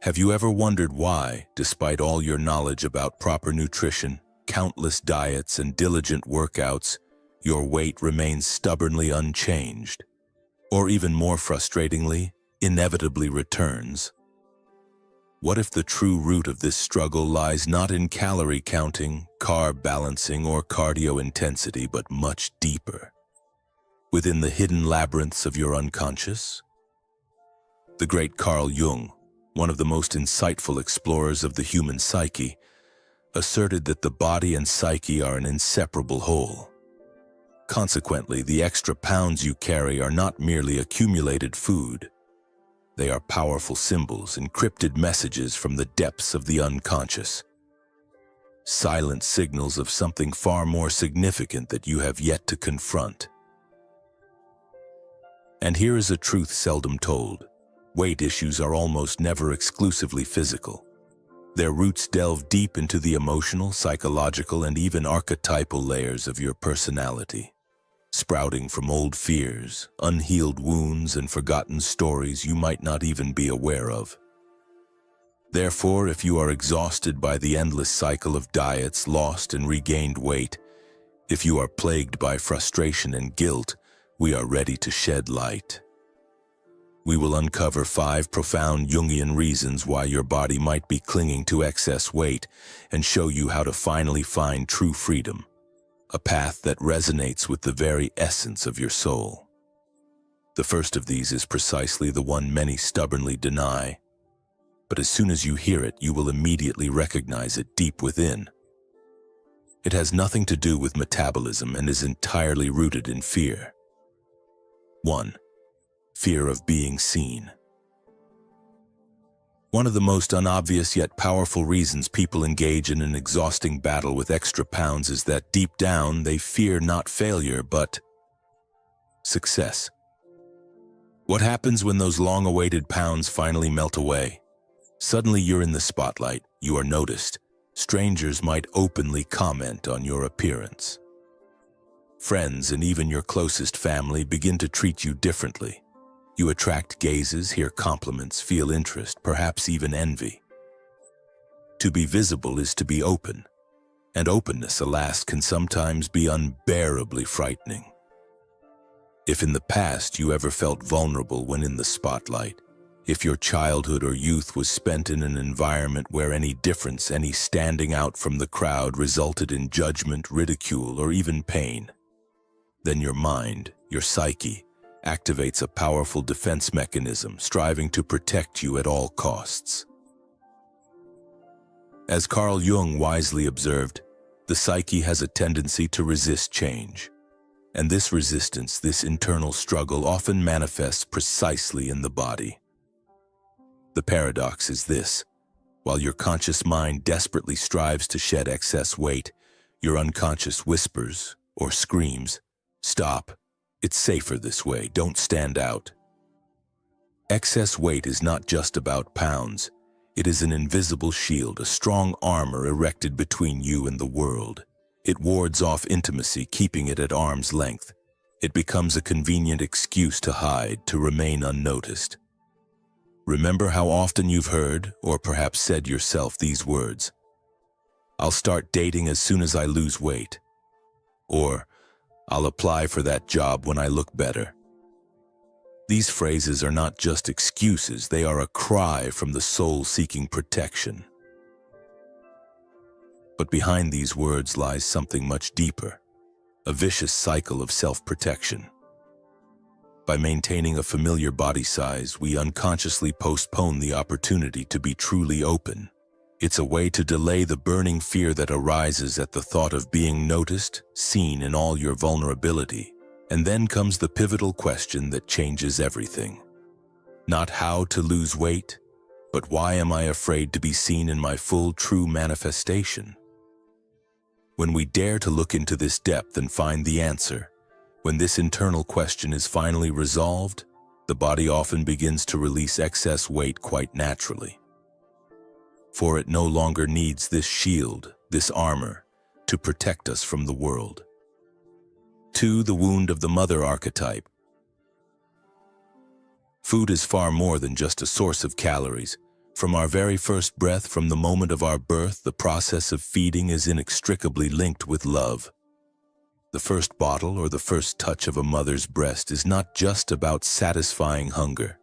Have you ever wondered why, despite all your knowledge about proper nutrition, countless diets, and diligent workouts, your weight remains stubbornly unchanged? Or even more frustratingly, inevitably returns? What if the true root of this struggle lies not in calorie counting, carb balancing, or cardio intensity, but much deeper, within the hidden labyrinths of your unconscious? The great Carl Jung, one of the most insightful explorers of the human psyche, asserted that the body and psyche are an inseparable whole. Consequently, the extra pounds you carry are not merely accumulated food. They are powerful symbols, encrypted messages from the depths of the unconscious. Silent signals of something far more significant that you have yet to confront. And here is a truth seldom told. Weight issues are almost never exclusively physical. Their roots delve deep into the emotional, psychological, and even archetypal layers of your personality. Sprouting from old fears, unhealed wounds, and forgotten stories you might not even be aware of. Therefore, if you are exhausted by the endless cycle of diets, lost and regained weight, if you are plagued by frustration and guilt, we are ready to shed light. We will uncover 5 profound Jungian reasons why your body might be clinging to excess weight and show you how to finally find true freedom. A path that resonates with the very essence of your soul. The first of these is precisely the one many stubbornly deny, but as soon as you hear it, you will immediately recognize it deep within. It has nothing to do with metabolism and is entirely rooted in fear. 1. Fear of being seen. One of the most unobvious yet powerful reasons people engage in an exhausting battle with extra pounds is that deep down they fear not failure, but success. What happens when those long-awaited pounds finally melt away? Suddenly you're in the spotlight, you are noticed. Strangers might openly comment on your appearance. Friends and even your closest family begin to treat you differently. You attract gazes, hear compliments, feel interest, perhaps even envy. To be visible is to be open, and openness, alas, can sometimes be unbearably frightening. If in the past you ever felt vulnerable when in the spotlight, if your childhood or youth was spent in an environment where any difference, any standing out from the crowd resulted in judgment, ridicule, or even pain, then your mind, your psyche, activates a powerful defense mechanism striving to protect you at all costs. As Carl Jung wisely observed, the psyche has a tendency to resist change. And this resistance, this internal struggle, often manifests precisely in the body. The paradox is this: while your conscious mind desperately strives to shed excess weight, your unconscious whispers or screams, "Stop. It's safer this way. Don't stand out." Excess weight is not just about pounds. It is an invisible shield, a strong armor erected between you and the world. It wards off intimacy, keeping it at arm's length. It becomes a convenient excuse to hide, to remain unnoticed. Remember how often you've heard, or perhaps said yourself, these words: "I'll start dating as soon as I lose weight." Or, "I'll apply for that job when I look better." These phrases are not just excuses, they are a cry from the soul seeking protection. But behind these words lies something much deeper, a vicious cycle of self-protection. By maintaining a familiar body size, we unconsciously postpone the opportunity to be truly open. It's a way to delay the burning fear that arises at the thought of being noticed, seen in all your vulnerability. And then comes the pivotal question that changes everything. Not how to lose weight, but why am I afraid to be seen in my full, true manifestation? When we dare to look into this depth and find the answer, when this internal question is finally resolved, the body often begins to release excess weight quite naturally. For it no longer needs this shield, this armor, to protect us from the world. 2. The wound of the mother archetype. Food is far more than just a source of calories. From our very first breath, from the moment of our birth, the process of feeding is inextricably linked with love. The first bottle or the first touch of a mother's breast is not just about satisfying hunger.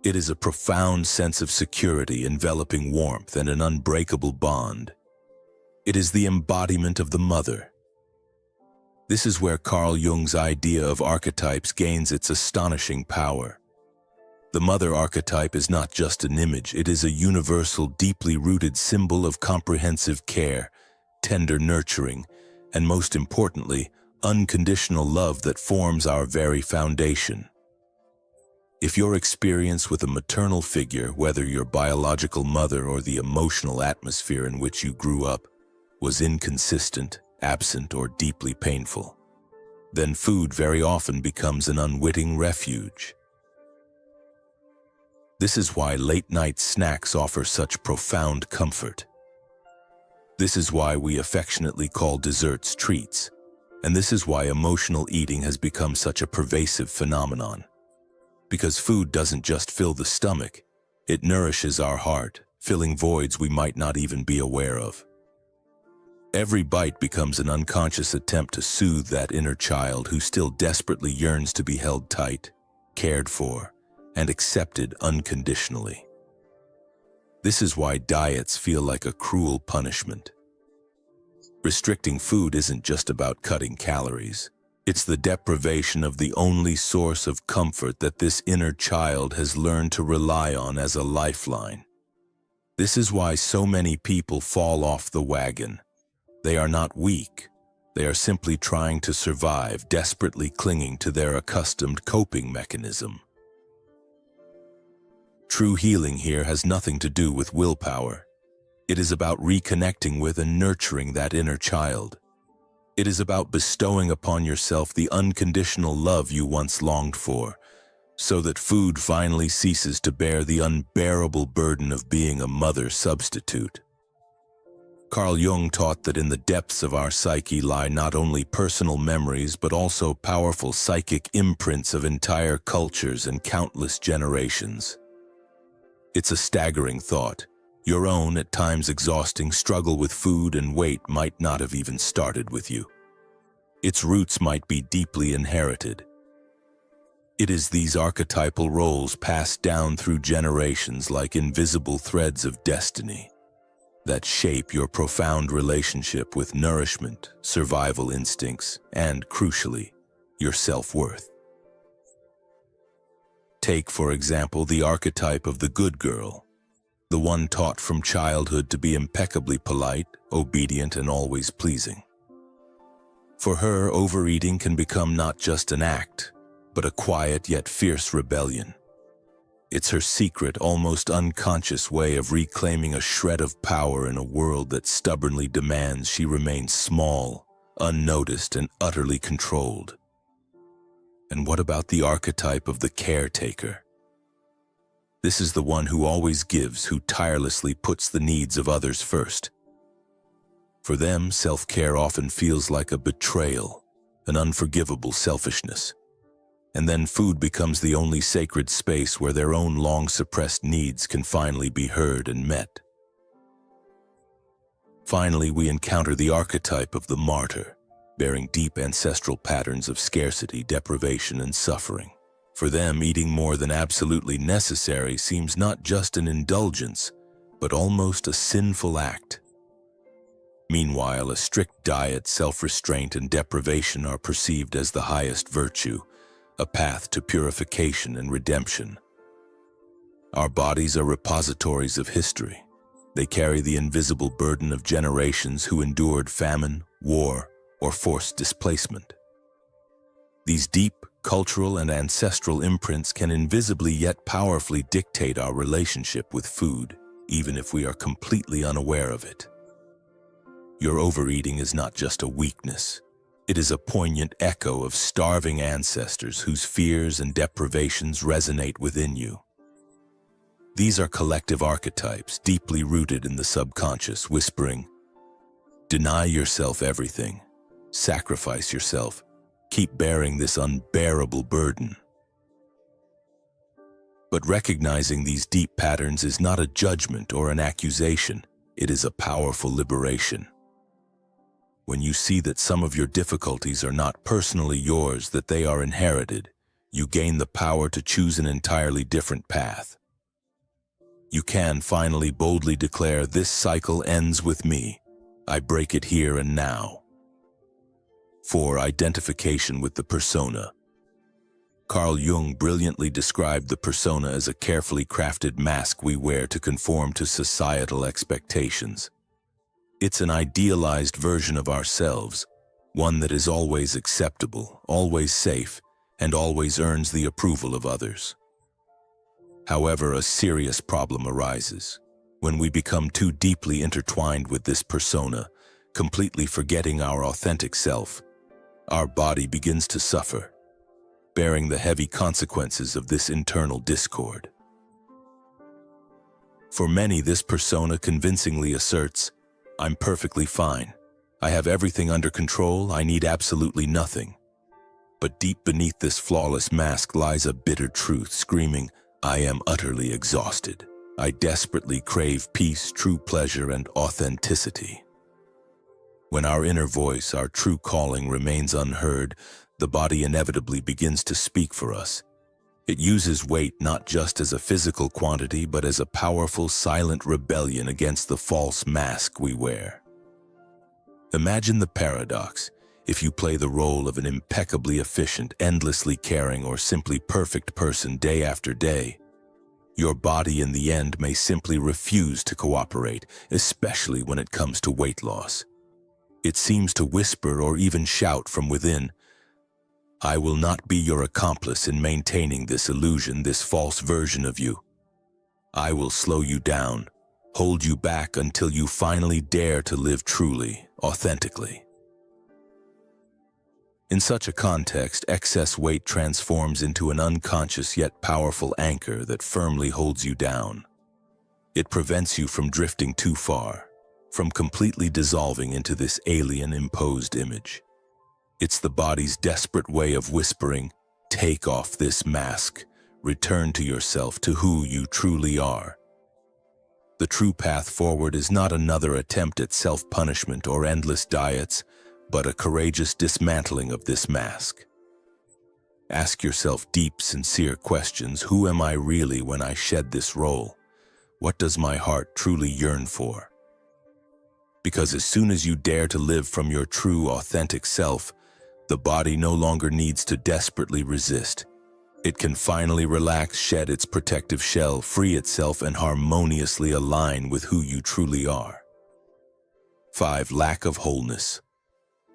It is a profound sense of security, enveloping warmth, and an unbreakable bond. It is the embodiment of the mother. This is where Carl Jung's idea of archetypes gains its astonishing power. The mother archetype is not just an image, it is a universal, deeply rooted symbol of comprehensive care, tender nurturing, and most importantly, unconditional love that forms our very foundation. If your experience with a maternal figure, whether your biological mother or the emotional atmosphere in which you grew up, was inconsistent, absent, or deeply painful, then food very often becomes an unwitting refuge. This is why late-night snacks offer such profound comfort. This is why we affectionately call desserts treats, and this is why emotional eating has become such a pervasive phenomenon. Because food doesn't just fill the stomach, it nourishes our heart, filling voids we might not even be aware of. Every bite becomes an unconscious attempt to soothe that inner child who still desperately yearns to be held tight, cared for, and accepted unconditionally. This is why diets feel like a cruel punishment. Restricting food isn't just about cutting calories. It's the deprivation of the only source of comfort that this inner child has learned to rely on as a lifeline. This is why so many people fall off the wagon. They are not weak. They are simply trying to survive, desperately clinging to their accustomed coping mechanism. True healing here has nothing to do with willpower. It is about reconnecting with and nurturing that inner child. It is about bestowing upon yourself the unconditional love you once longed for, so that food finally ceases to bear the unbearable burden of being a mother substitute. Carl Jung taught that in the depths of our psyche lie not only personal memories but also powerful psychic imprints of entire cultures and countless generations. It's a staggering thought. Your own, at times exhausting, struggle with food and weight might not have even started with you. Its roots might be deeply inherited. It is these archetypal roles passed down through generations like invisible threads of destiny that shape your profound relationship with nourishment, survival instincts, and, crucially, your self-worth. Take, for example, the archetype of the good girl, the one taught from childhood to be impeccably polite, obedient, and always pleasing. For her, overeating can become not just an act, but a quiet yet fierce rebellion. It's her secret, almost unconscious way of reclaiming a shred of power in a world that stubbornly demands she remain small, unnoticed, and utterly controlled. And what about the archetype of the caretaker? This is the one who always gives, who tirelessly puts the needs of others first. For them, self-care often feels like a betrayal, an unforgivable selfishness. And then food becomes the only sacred space where their own long-suppressed needs can finally be heard and met. Finally, we encounter the archetype of the martyr, bearing deep ancestral patterns of scarcity, deprivation, and suffering. For them, eating more than absolutely necessary seems not just an indulgence, but almost a sinful act. Meanwhile, a strict diet, self-restraint, and deprivation are perceived as the highest virtue, a path to purification and redemption. Our bodies are repositories of history. They carry the invisible burden of generations who endured famine, war, or forced displacement. These deep cultural and ancestral imprints can invisibly yet powerfully dictate our relationship with food, even if we are completely unaware of it. Your overeating is not just a weakness. It is a poignant echo of starving ancestors whose fears and deprivations resonate within you. These are collective archetypes deeply rooted in the subconscious, whispering, "Deny yourself everything. Sacrifice yourself. Keep bearing this unbearable burden." But recognizing these deep patterns is not a judgment or an accusation. It is a powerful liberation. When you see that some of your difficulties are not personally yours, that they are inherited, you gain the power to choose an entirely different path. You can finally boldly declare, "This cycle ends with me. I break it here and now." 4. Identification with the persona. Carl Jung brilliantly described the persona as a carefully crafted mask we wear to conform to societal expectations. It's an idealized version of ourselves, one that is always acceptable, always safe, and always earns the approval of others. However, a serious problem arises when we become too deeply intertwined with this persona, completely forgetting our authentic self. Our body begins to suffer, bearing the heavy consequences of this internal discord. For many, this persona convincingly asserts, "I'm perfectly fine. I have everything under control. I need absolutely nothing." But deep beneath this flawless mask lies a bitter truth, screaming, "I am utterly exhausted. I desperately crave peace, true pleasure, and authenticity." When our inner voice, our true calling, remains unheard, the body inevitably begins to speak for us. It uses weight not just as a physical quantity, but as a powerful, silent rebellion against the false mask we wear. Imagine the paradox. If you play the role of an impeccably efficient, endlessly caring, or simply perfect person day after day, your body in the end may simply refuse to cooperate, especially when it comes to weight loss. It seems to whisper or even shout from within, "I will not be your accomplice in maintaining this illusion, this false version of you. I will slow you down, hold you back until you finally dare to live truly, authentically." In such a context, excess weight transforms into an unconscious yet powerful anchor that firmly holds you down. It prevents you from drifting too far, from completely dissolving into this alien imposed image. It's the body's desperate way of whispering, "Take off this mask, return to yourself, to who you truly are." The true path forward is not another attempt at self-punishment or endless diets, but a courageous dismantling of this mask. Ask yourself deep, sincere questions. Who am I really when I shed this role? What does my heart truly yearn for? Because as soon as you dare to live from your true, authentic self, the body no longer needs to desperately resist. It can finally relax, shed its protective shell, free itself, and harmoniously align with who you truly are. 5. Lack of wholeness.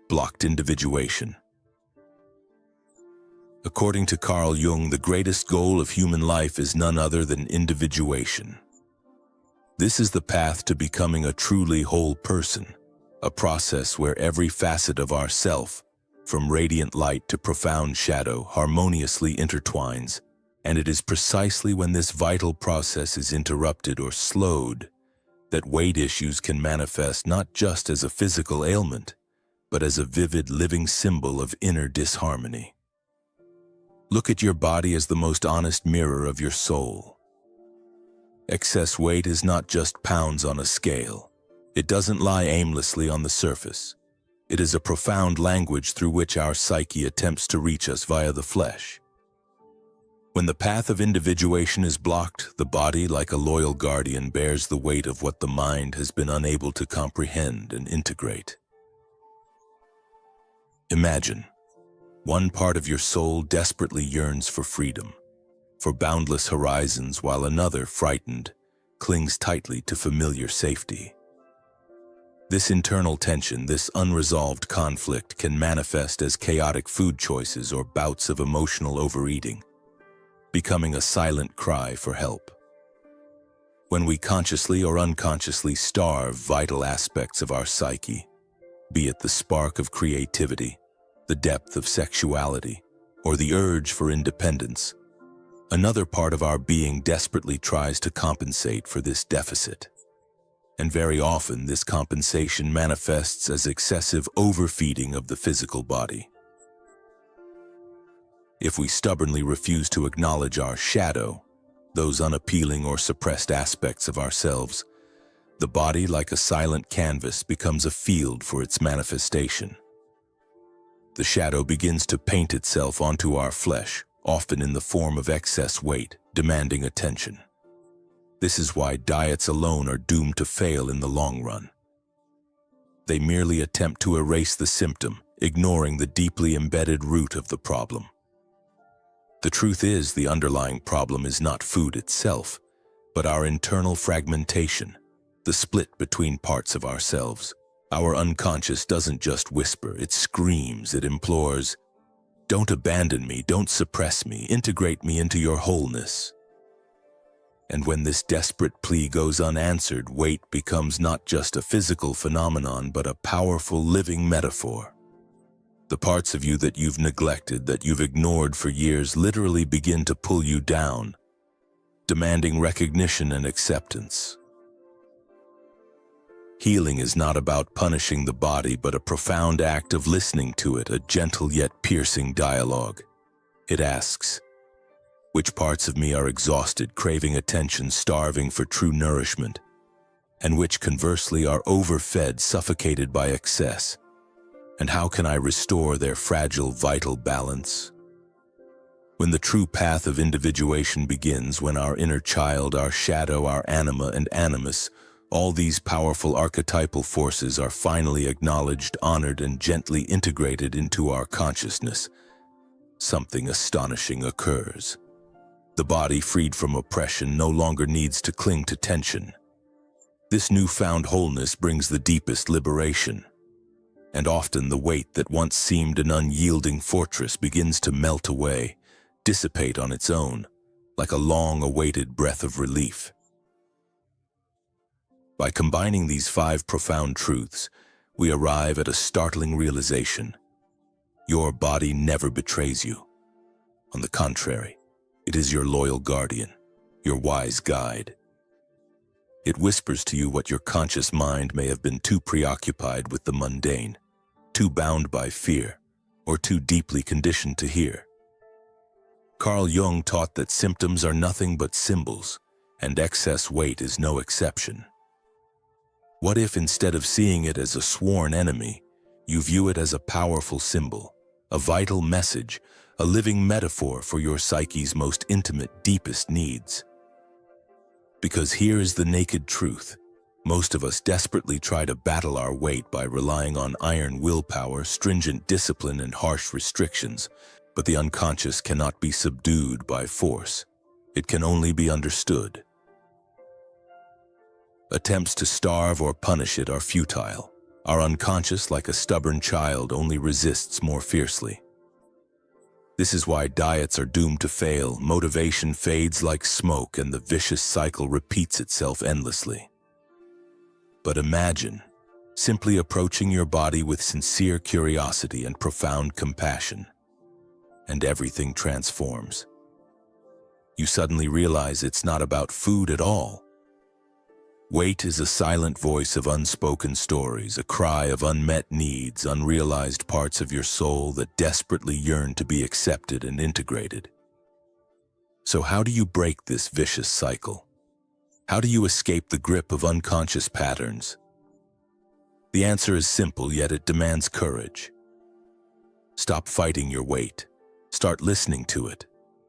Blocked individuation. According to Carl Jung, the greatest goal of human life is none other than individuation. This is the path to becoming a truly whole person, a process where every facet of ourself, from radiant light to profound shadow, harmoniously intertwines, and it is precisely when this vital process is interrupted or slowed that weight issues can manifest not just as a physical ailment, but as a vivid living symbol of inner disharmony. Look at your body as the most honest mirror of your soul. Excess weight is not just pounds on a scale. It doesn't lie aimlessly on the surface. It is a profound language through which our psyche attempts to reach us via the flesh. When the path of individuation is blocked, the body, like a loyal guardian, bears the weight of what the mind has been unable to comprehend and integrate. Imagine, one part of your soul desperately yearns for freedom, for boundless horizons, while another, frightened, clings tightly to familiar safety. This internal tension, this unresolved conflict, can manifest as chaotic food choices or bouts of emotional overeating, becoming a silent cry for help. When we consciously or unconsciously starve vital aspects of our psyche, be it the spark of creativity, the depth of sexuality, or the urge for independence, another part of our being desperately tries to compensate for this deficit. And very often, this compensation manifests as excessive overfeeding of the physical body. If we stubbornly refuse to acknowledge our shadow, those unappealing or suppressed aspects of ourselves, the body, like a silent canvas, becomes a field for its manifestation. The shadow begins to paint itself onto our flesh, often in the form of excess weight, demanding attention. This is why diets alone are doomed to fail in the long run. They merely attempt to erase the symptom, ignoring the deeply embedded root of the problem. The truth is, the underlying problem is not food itself, but our internal fragmentation, the split between parts of ourselves. Our unconscious doesn't just whisper, it screams, it implores, "Don't abandon me, don't suppress me, integrate me into your wholeness." And when this desperate plea goes unanswered, weight becomes not just a physical phenomenon, but a powerful living metaphor. The parts of you that you've neglected, that you've ignored for years, literally begin to pull you down, demanding recognition and acceptance. Healing is not about punishing the body, but a profound act of listening to it, a gentle yet piercing dialogue. It asks, which parts of me are exhausted, craving attention, starving for true nourishment, and which conversely are overfed, suffocated by excess? And how can I restore their fragile, vital balance? When the true path of individuation begins, when our inner child, our shadow, our anima and animus, all these powerful archetypal forces are finally acknowledged, honored, and gently integrated into our consciousness, something astonishing occurs. The body, freed from oppression, no longer needs to cling to tension. This newfound wholeness brings the deepest liberation. And often the weight that once seemed an unyielding fortress begins to melt away, dissipate on its own, like a long-awaited breath of relief. By combining these 5 profound truths, we arrive at a startling realization. Your body never betrays you. On the contrary, it is your loyal guardian, your wise guide. It whispers to you what your conscious mind may have been too preoccupied with the mundane, too bound by fear, or too deeply conditioned to hear. Carl Jung taught that symptoms are nothing but symbols, and excess weight is no exception. What if, instead of seeing it as a sworn enemy, you view it as a powerful symbol, a vital message, a living metaphor for your psyche's most intimate, deepest needs? Because here is the naked truth. Most of us desperately try to battle our weight by relying on iron willpower, stringent discipline, and harsh restrictions, but the unconscious cannot be subdued by force. It can only be understood. Attempts to starve or punish it are futile. Our unconscious, like a stubborn child, only resists more fiercely. This is why diets are doomed to fail, motivation fades like smoke, and the vicious cycle repeats itself endlessly. But imagine simply approaching your body with sincere curiosity and profound compassion, and everything transforms. You suddenly realize it's not about food at all. Weight is a silent voice of unspoken stories, a cry of unmet needs, unrealized parts of your soul that desperately yearn to be accepted and integrated. So how do you break this vicious cycle? How do you escape the grip of unconscious patterns? The answer is simple, yet it demands courage. Stop fighting your weight. Start listening to it.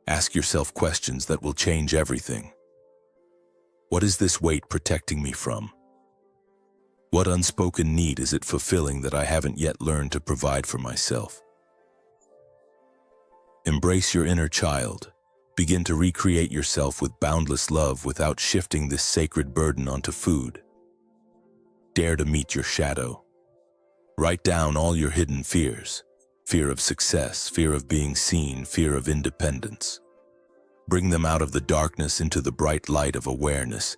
Ask yourself questions that will change everything. What is this weight protecting me from? What unspoken need is it fulfilling that I haven't yet learned to provide for myself? Embrace your inner child. Begin to recreate yourself with boundless love without shifting this sacred burden onto food. Dare to meet your shadow. Write down all your hidden fears. Fear of success, fear of being seen, fear of independence. Bring them out of the darkness into the bright light of awareness.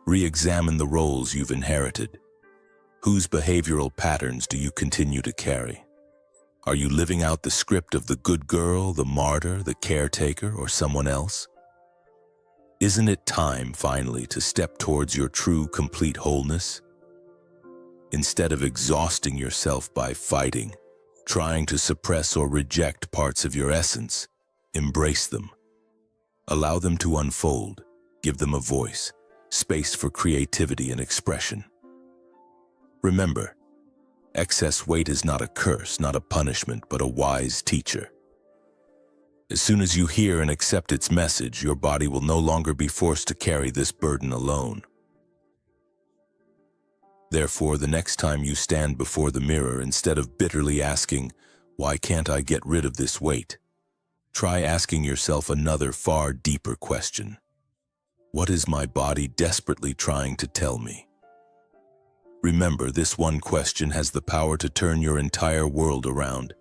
Re-examine the roles you've inherited. Whose behavioral patterns do you continue to carry? Are you living out the script of the good girl, the martyr, the caretaker, or someone else? Isn't it time, finally, to step towards your true, complete wholeness? Instead of exhausting yourself by fighting, trying to suppress or reject parts of your essence, embrace them. Allow them to unfold. Give them a voice, space for creativity and expression. Remember, excess weight is not a curse, not a punishment, but a wise teacher. As soon as you hear and accept its message, your body will no longer be forced to carry this burden alone. Therefore, the next time you stand before the mirror, instead of bitterly asking, "Why can't I get rid of this weight?" try asking yourself another far deeper question. What is my body desperately trying to tell me? Remember, this one question has the power to turn your entire world around.